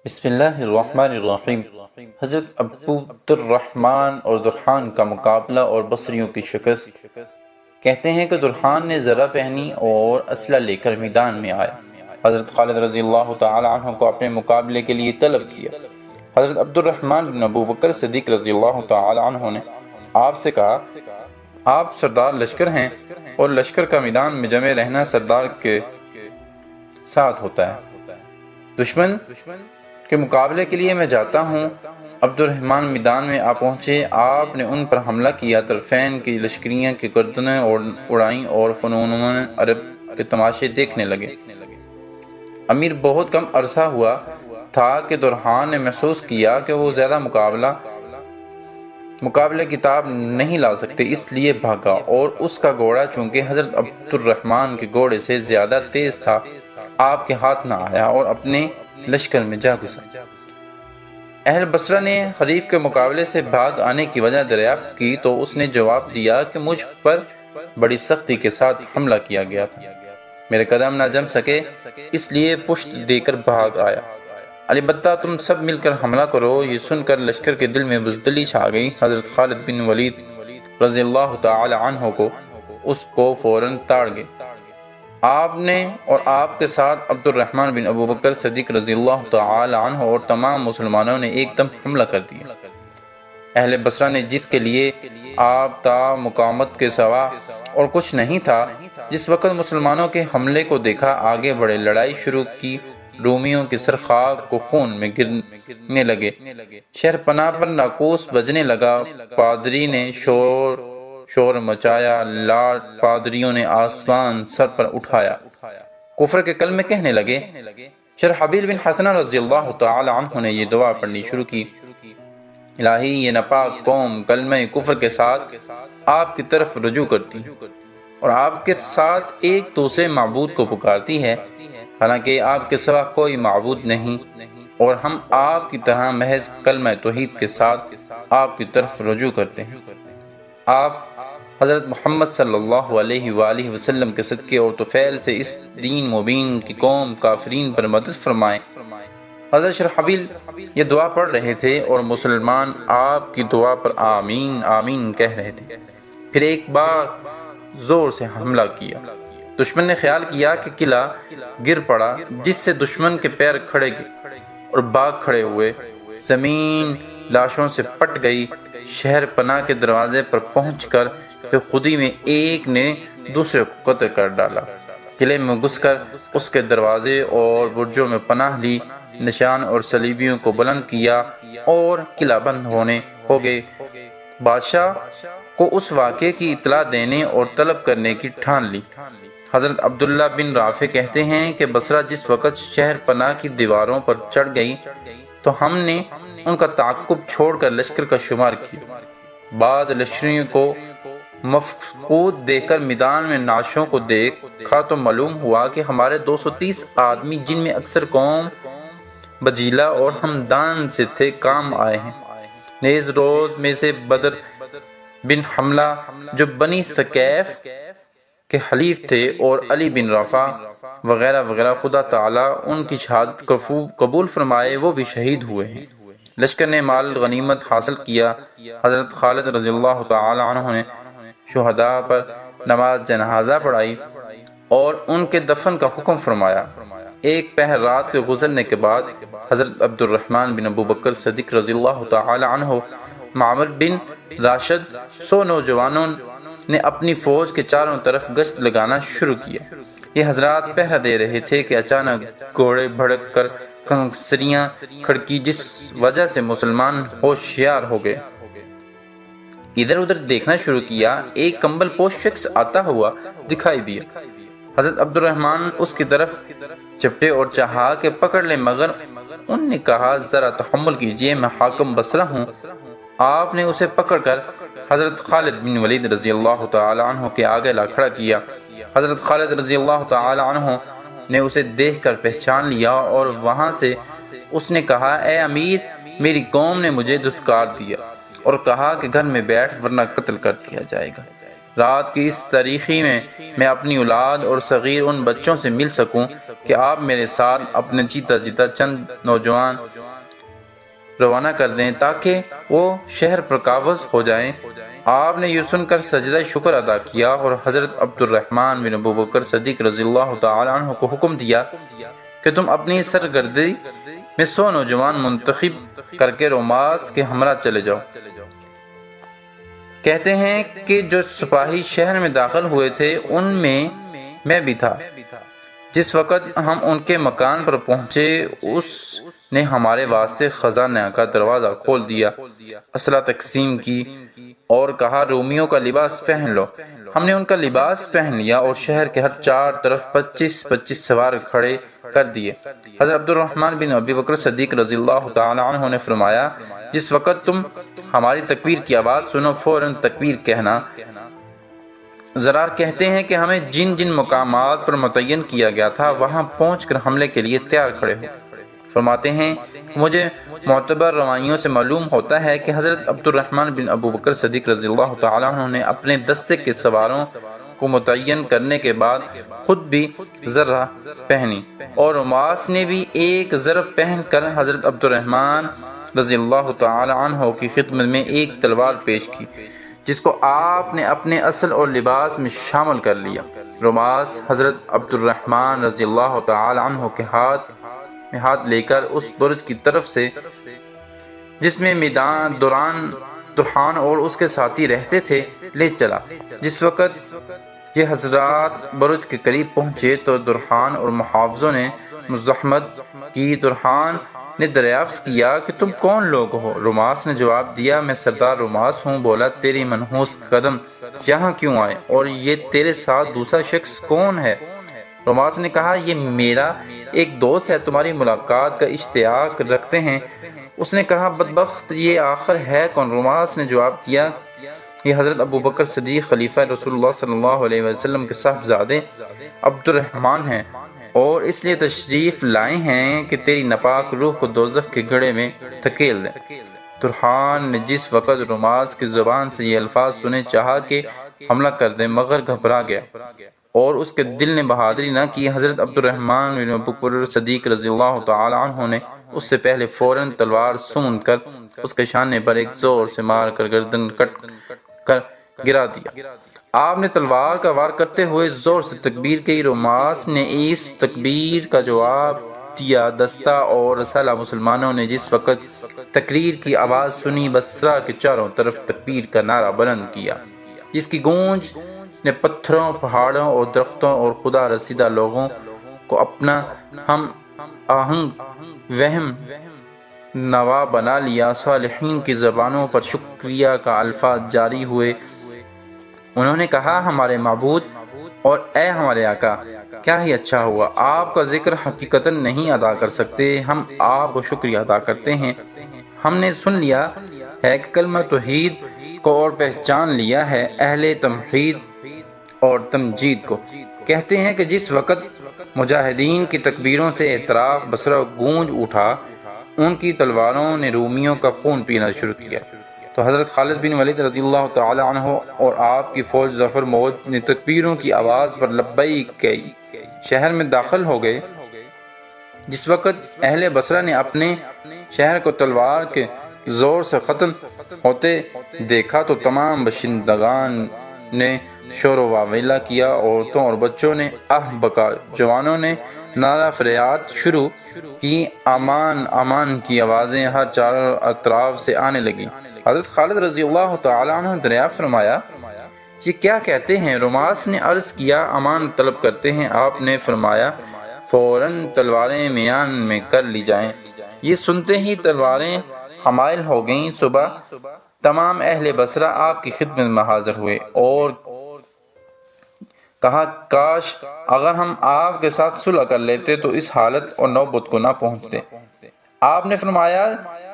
بسم اللہ الرحمن الرحیم۔ حضرت ابو عبد الرحمن اور درحان کا مقابلہ اور بصریوں کی شکست۔ کہتے ہیں کہ درحان نے زرہ پہنی اور اسلحہ لے کر میدان میں آیا۔ حضرت خالد رضی اللہ تعالی عنہ کو اپنے مقابلے کے لیے طلب کیا۔ حضرت عبد الرحمن بن ابو بکر صدیق رضی اللہ تعالی عنہ نے آپ سے کہا، آپ سردار لشکر ہیں اور لشکر کا میدان میں جمع رہنا سردار کے ساتھ ہوتا ہے۔ دشمن کے مقابلے کے لیے میں جاتا ہوں۔ عبد الرحمن میدان میں آ پہنچے، آپ نے ان پر حملہ کیا، طرفین کی لشکریاں کی گردنیں اڑائیں اور فنون عرب کے تماشے دیکھنے لگے۔ امیر بہت کم عرصہ ہوا تھا کہ درحان نے محسوس کیا کہ وہ زیادہ مقابلے کتاب نہیں لا سکتے، اس لیے بھاگا، اور اس کا گھوڑا چونکہ حضرت عبد الرحمن کے گھوڑے سے زیادہ تیز تھا، آپ کے ہاتھ نہ آیا اور اپنے لشکر میں جا گھسا۔ اہل بصرہ نے حریف کے مقابلے سے بھاگ آنے کی وجہ دریافت کی تو اس نے جواب دیا کہ مجھ پر بڑی سختی کے ساتھ حملہ کیا گیا تھا، میرے قدم نہ جم سکے، اس لیے پشت دے کر بھاگ آیا۔ البتہ تم سب مل کر حملہ کرو۔ یہ سن کر لشکر کے دل میں بزدلی چھا گئی۔ حضرت خالد بن ولید رضی اللہ تعالی عنہ کو اس کو فوراً تاڑ گئے۔ آپ نے اور آپ کے ساتھ عبد الرحمن بن ابو بکر صدیق رضی اللہ تعالی عنہ اور تمام مسلمانوں نے ایک دم حملہ کر دیا۔ اہل بصرہ نے جس کے لیے آپ تا مقاومت کے سوا اور کچھ نہیں تھا، جس وقت مسلمانوں کے حملے کو دیکھا آگے بڑھے، لڑائی شروع کی، رومیوں کے سر خاک کو خون میں گرنے لگے، شہر پناہ پر ناقوس بجنے لگا، پادری نے شور مچایا، لاٹ پادریوں نے آسمان سر پر اٹھایا، کفر کے کلمے کہنے لگے۔ شرحبیل بن حسنہ رضی اللہ تعالی عنہ نے یہ دعا پڑھنی شروع کی، الہی یہ ناپاک قوم کلمہ کفر کے ساتھ آپ کی طرف رجوع کرتی اور آپ کے ساتھ ایک دوسرے معبود کو پکارتی ہے، حالانکہ آپ کے سوا کوئی معبود نہیں، اور ہم آپ کی طرح محض کلمہ توحید کے ساتھ آپ کی طرف رجوع کرتے ہیں۔ آپ حضرت محمد صلی اللہ علیہ وآلہ وسلم کے صدقے اور طفیل سے اس دین مبین کی قوم کافرین پر مدد فرمائیں۔ حضرت شرحبیل یہ دعا پڑھ رہے تھے اور مسلمان آپ کی دعا پر آمین آمین کہہ رہے تھے۔ پھر ایک بار زور سے حملہ کیا۔ دشمن نے خیال کیا کہ قلعہ گر پڑا، جس سے دشمن کے پیر کھڑے گئے اور باغ کھڑے ہوئے، زمین لاشوں سے پٹ گئی۔ شہر پناہ کے دروازے پر پہنچ کر بے خودی میں ایک نے دوسرے کو قتل کر ڈالا، قلعے میں گھس کر اس کے دروازے اور برجوں میں پناہ لی، نشان اور صلیبیوں کو بلند کیا اور قلعہ بند ہو گئے۔ بادشاہ کو اس واقعے کی اطلاع دینے اور طلب کرنے کی ٹھان لی۔ حضرت عبداللہ بن رافع کہتے ہیں کہ بصرہ جس وقت شہر پناہ کی دیواروں پر چڑھ گئی تو ہم نے ان کا تعاقب چھوڑ کر لشکر کا شمار کیا۔ بعض لشکریوں کو مفقود دیکھ کر میدان میں نعشوں کو دیکھا تو معلوم ہوا کہ ہمارے 230 آدمی، جن میں اکثر قوم بجیلہ اور ہمدان سے تھے، کام آئے ہیں۔ نیز روز میں سے بدر بن حملہ جو بنی ثقیف کے حلیف تھے اور علی بن رفع وغیرہ وغیرہ، خدا تعالیٰ ان کی شہادت قبول فرمائے، وہ بھی شہید ہوئے ہیں۔ لشکر نے مال غنیمت حاصل کیا۔ حضرت خالد رضی اللہ تعالی عنہ نے شہداء پر نماز جنازہ پڑھائی اور ان کے دفن کا حکم فرمایا۔ ایک پہر رات کے گزرنے کے بعد حضرت عبد الرحمن بن ابو بکر صدیق رضی اللہ تعالی عنہ، معمر بن راشد، 100 نوجوانوں نے اپنی فوج کے چاروں طرف گشت لگانا شروع کیا۔ یہ حضرات پہرا دے رہے تھے کہ اچانک گھوڑے بھڑک کر کنکریاں کھڑکی، جس وجہ سے مسلمان ہوشیار ہو گئے، ادھر ادھر دیکھنا شروع کیا۔ ایک کمبل پوش شخص آتا ہوا دکھائی دیا۔ حضرت عبد الرحمن اس کی طرف چپٹے اور چاہا کہ پکڑ لیں، مگر ان نے کہا ذرا تحمل کیجئے، میں حاکم بصرہ ہوں۔ آپ نے اسے پکڑ کر حضرت خالد بن ولید رضی اللہ تعالی عنہ کے آگے لا کھڑا کیا۔ حضرت خالد رضی اللہ تعالی عنہ نے اسے دیکھ کر پہچان لیا اور وہاں سے اس نے کہا، اے امیر، میری قوم نے مجھے دھتکار دیا اور کہا کہ گھر میں بیٹھ ورنہ قتل کر دیا جائے گا۔ رات کی اس تاریکی میں اپنی اولاد اور صغیر ان بچوں سے مل سکوں کہ آپ میرے ساتھ اپنے جیتا جیتا چند نوجوان روانہ کر دیں تاکہ وہ شہر پر قابض ہو جائیں۔ آپ نے یہ سن کر سجدہ شکر ادا کیا اور حضرت عبد الرحمن بن ابو بکر صدیق رضی اللہ تعالی عنہ کو حکم دیا کہ تم اپنی سرگردی میں 100 نوجوان منتخب کر کے روماس کے ہمراہ چلے جاؤ۔ کہتے ہیں کہ جو سپاہی شہر میں داخل ہوئے تھے ان میں بھی تھا۔ جس وقت ہم ان کے مکان پر پہنچے اس نے ہمارے واسطے خزانہ کا دروازہ کھول دیا، اسلحہ تقسیم کی اور کہا رومیوں کا لباس پہن لو۔ ہم نے ان کا لباس پہن لیا اور شہر کے ہر 4 طرف 25 سوار کھڑے کر دیے۔ حضرت عبد الرحمن بن ابی بکر صدیق رضی اللہ تعالی عنہ نے فرمایا جس وقت تم ہماری تکبیر کی آواز سنو فوراً تکبیر کہنا۔ زرار کہتے ہیں کہ ہمیں جن جن مقامات پر متعین کیا گیا تھا وہاں پہنچ کر حملے کے لیے تیار کھڑے ہو۔ فرماتے ہیں مجھے معتبر روایوں سے معلوم ہوتا ہے کہ حضرت عبد الرحمن بن ابو بکر صدیق رضی اللہ تعالی عنہ نے اپنے دستے کے سواروں کو متعین کرنے کے بعد خود بھی ذرہ پہنی اور روماس نے بھی ایک ضرب پہن کر حضرت عبد الرحمن رضی اللہ تعالی عنہ کی خدمت میں ایک تلوار پیش کی جس کو آپ نے اپنے اصل اور لباس میں شامل کر لیا۔ روماس حضرت عبد الرحمن رضی اللہ تعالی عنہ کے ہاتھ لے کر اس برج کی طرف سے جس میں میدان درحان اور اس کے ساتھی رہتے تھے لے چلا۔ جس وقت یہ حضرات برج کے قریب پہنچے تو درحان اور محافظوں نے مزاحمت کی۔ درحان نے دریافت کیا کہ تم کون لوگ ہو؟ روماس نے جواب دیا میں سردار روماس ہوں۔ بولا تیری منحوس قدم یہاں کیوں آئے اور یہ تیرے ساتھ دوسرا شخص کون ہے؟ روماس نے کہا یہ میرا ایک دوست ہے، تمہاری ملاقات کا اشتیاق رکھتے ہیں۔ اس نے کہا بدبخت یہ آخر ہے کون؟ روماس نے جواب دیا یہ حضرت ابو بکر صدیق خلیفہ رسول اللہ صلی اللہ علیہ وسلم کے صاحبزادے عبد الرحمن ہیں اور اس لیے تشریف لائے ہیں کہ تیری ناپاک روح کو دوزخ کے گڑھے میں دھکیل دیں۔ درحان نے جس وقت روماس کی زبان سے یہ الفاظ سنے چاہا کہ حملہ کر دے مگر گھبرا گیا اور اس کے دل نے بہادری نہ کی۔ حضرت عبد الرحمن بن ابو بکر صدیق رضی اللہ تعالی عنہ نے اس سے پہلے فوراً تلوار سون کر اس کے شانے پر ایک زور سے مار کر گردن کٹ کر گرا دیا۔ آپ نے تلوار کا وار کرتے ہوئے زور سے تکبیر کی۔ روماس نے اس تکبیر کا جواب دیا۔ دستہ اور رسالہ مسلمانوں نے جس وقت تکریر کی آواز سنی بصرہ کے چاروں طرف تکبیر کا نعرہ بلند کیا جس کی گونج نے پتھروں، پہاڑوں اور درختوں اور خدا رسیدہ لوگوں کو اپنا ہم آہنگ وہم نوا بنا لیا۔ صالحین کی زبانوں پر شکریہ کا الفاظ جاری ہوئے۔ انہوں نے کہا ہمارے معبود اور اے ہمارے آقا کیا ہی اچھا ہوا، آپ کا ذکر حقیقتاً نہیں ادا کر سکتے، ہم آپ کو شکریہ ادا کرتے ہیں۔ ہم نے سن لیا ہے کہ کلمہ توحید کو اور پہچان لیا ہے، اہل تمحید اور تمجید کو۔ کہتے ہیں کہ جس وقت مجاہدین کی تکبیروں سے اطراف بصرہ گونج اٹھا ان کی تلواروں نے رومیوں کا خون پینا شروع کیا تو حضرت خالد بن ولید رضی اللہ تعالی عنہ اور آپ کی فوج ظفر موج نے تکبیروں کی آواز پر لبیک کہی شہر میں داخل ہو گئے۔ جس وقت اہل بصرہ نے اپنے شہر کو تلوار کے زور سے ختم ہوتے دیکھا تو تمام باشندگان نے شور و واویلا کیا، عورتوں اور بچوں نے آہ بکا، جوانوں نے نعرہ فریاد شروع کی، امان امان کی آوازیں ہر چاروں اطراف سے آنے لگیں۔ حضرت خالد رضی اللہ تعالی عنہ نے دریافت فرمایا یہ کیا کہتے ہیں؟ روماس نے عرض کیا امان طلب کرتے ہیں۔ آپ نے فرمایا فوراً تلواریں میان میں کر لی جائیں۔ یہ سنتے ہی تلواریں حمائل ہو گئیں۔ صبح تمام اہل بصرہ آپ کی خدمت میں حاضر ہوئے اور کہا کاش اگر ہم آپ کے ساتھ صلح کر لیتے تو اس حالت اور نوبت کو نہ پہنچتے۔ آپ نے فرمایا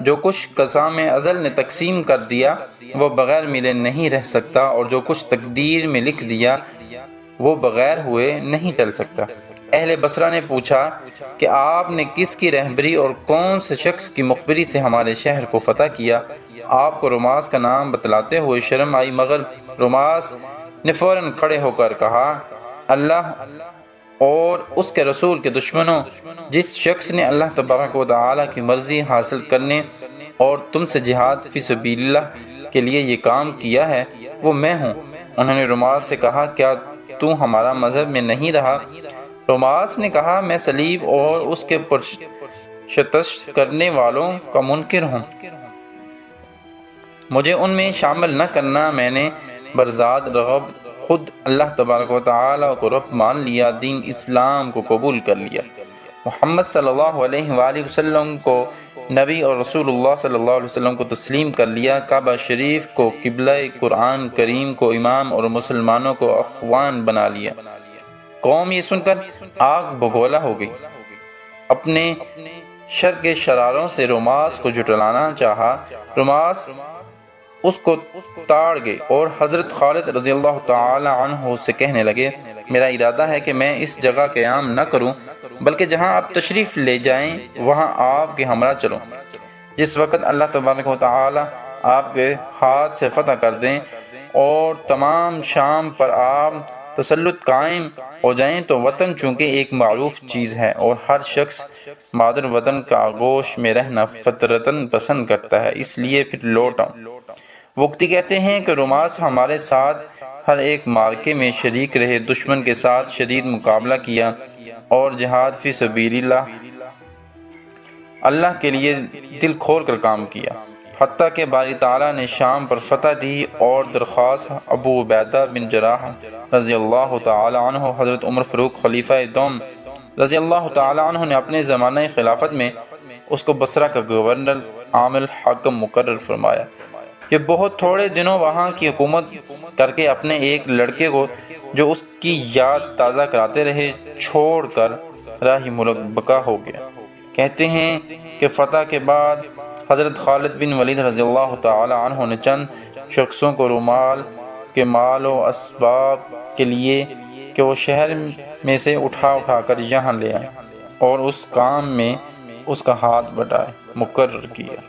جو کچھ قسام ازل نے تقسیم کر دیا وہ بغیر ملے نہیں رہ سکتا اور جو کچھ تقدیر میں لکھ دیا وہ بغیر ہوئے نہیں ٹل سکتا۔ اہل بصرہ نے پوچھا کہ آپ نے کس کی رہبری اور کون سے شخص کی مخبری سے ہمارے شہر کو فتح کیا؟ آپ کو روماس کا نام بتلاتے ہوئے شرم آئی مگر روماس نے فوراً کھڑے ہو کر کہا، اللہ اور اس کے رسول کے دشمنوں، جس شخص نے اللہ تبارک و تعالیٰ کی مرضی حاصل کرنے اور تم سے جہاد فی سبیل اللہ کے لیے یہ کام کیا ہے وہ میں ہوں۔ انہوں نے روماس سے کہا، کیا تو ہمارا مذہب میں نہیں رہا؟ روماس نے کہا، میں صلیب اور اس کے پرستش کرنے والوں کا منکر ہوں، مجھے ان میں شامل نہ کرنا۔ میں نے برذات رغب خود اللہ تبارک و تعالیٰ کو رب مان لیا، دین اسلام کو قبول کر لیا، محمد صلی اللہ علیہ وآلہ وسلم کو نبی اور رسول اللہ صلی اللہ علیہ وسلم کو تسلیم کر لیا، کعبہ شریف کو قبلہ، قرآن کریم کو امام اور مسلمانوں کو اخوان بنا لیا۔ قوم یہ سن کر آگ بگولا ہو گئی۔ اپنے شر کے شراروں سے روماس کو جھٹلانا چاہا۔ روماس اس کو تاڑ گئے اور حضرت خالد رضی اللہ تعالی عنہ سے کہنے لگے، میرا ارادہ ہے کہ میں اس جگہ قیام نہ کروں بلکہ جہاں آپ تشریف لے جائیں وہاں آپ کے ہمراہ چلوں۔ جس وقت اللہ تبارک و تعالی آپ کے ہاتھ سے فتح کر دیں اور تمام شام پر آپ تسلط قائم ہو جائیں تو وطن چونکہ ایک معروف چیز ہے اور ہر شخص مادر وطن کا آغوش میں رہنا فطرتاً پسند کرتا ہے، اس لیے پھر لوٹ آؤں۔ وقتی کہتے ہیں کہ روماس ہمارے ساتھ ہر ایک معرکے میں شریک رہے، دشمن کے ساتھ شدید مقابلہ کیا اور جہاد فی سبیل اللہ کے لیے دل کھول کر کام کیا، حتیٰ کہ باری تعالیٰ نے شام پر فتح دی اور درخواست ابو عبیدہ بن جراح رضی اللہ تعالی عنہ، حضرت عمر فاروق خلیفہ دوم رضی اللہ تعالی عنہ نے اپنے زمانہ خلافت میں اس کو بصرہ کا گورنر عامل حاکم مقرر فرمایا۔ یہ بہت تھوڑے دنوں وہاں کی حکومت کر کے اپنے ایک لڑکے کو جو اس کی یاد تازہ کراتے رہے چھوڑ کر راہ ملک بقا ہو گیا۔ کہتے ہیں کہ فتح کے بعد حضرت خالد بن ولید رضی اللہ تعالی عنہ نے چند شخصوں کو رومال کے مال و اسباب کے لیے کہ وہ شہر میں سے اٹھا کر یہاں لے آئیں اور اس کام میں اس کا ہاتھ بٹائے مقرر کیا۔